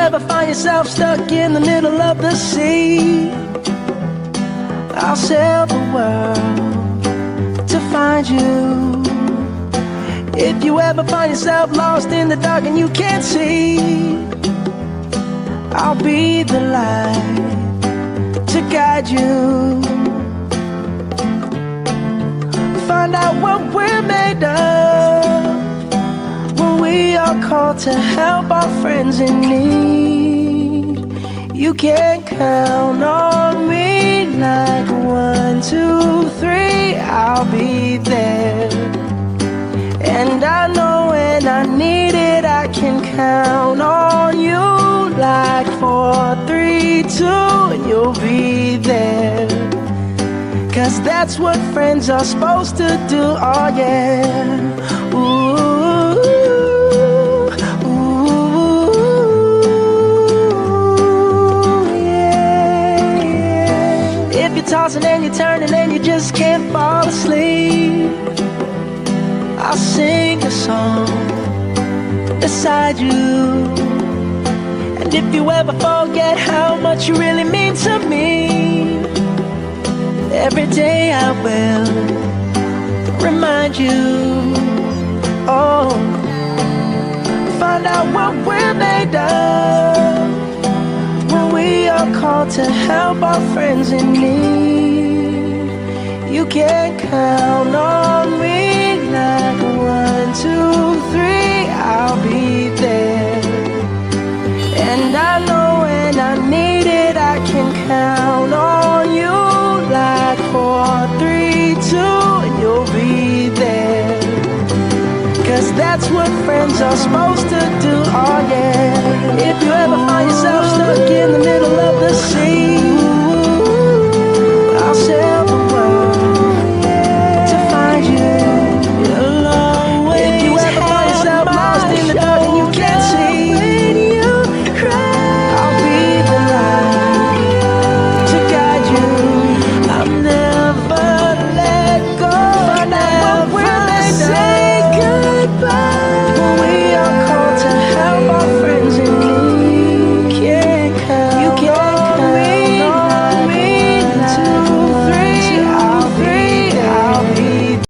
ever find yourself stuck in the middle of the sea, I'll sail the world to find you. If you ever find yourself lost in the dark and you can't see, I'll be the light to guide you. Find out what we're made of when we are called to help our friends in need. You can count on me like 1, 2, 3, I'll be there. And I know when I need it, I can count on you like 4, 3, 2, and you'll be there. 'Cause that's what friends are supposed to do, oh yeah. Ooh, ooh, yeah, yeah. If you're tossing and you're turning and you just can't fall asleep, I'll sing a song beside you. And if you ever forget how much you really mean to me, every day I will remind you. Oh, find out what we're made of when we are called to help our friends in need. You can count on me like 1, 2, 3, I'll be there. And I know when I need it, I can count on you like 4, 3, 2, and you'll be there. 'Cause that's what friends are supposed to do, oh yeah. If you ever find yourself stuck in the middle of the sea,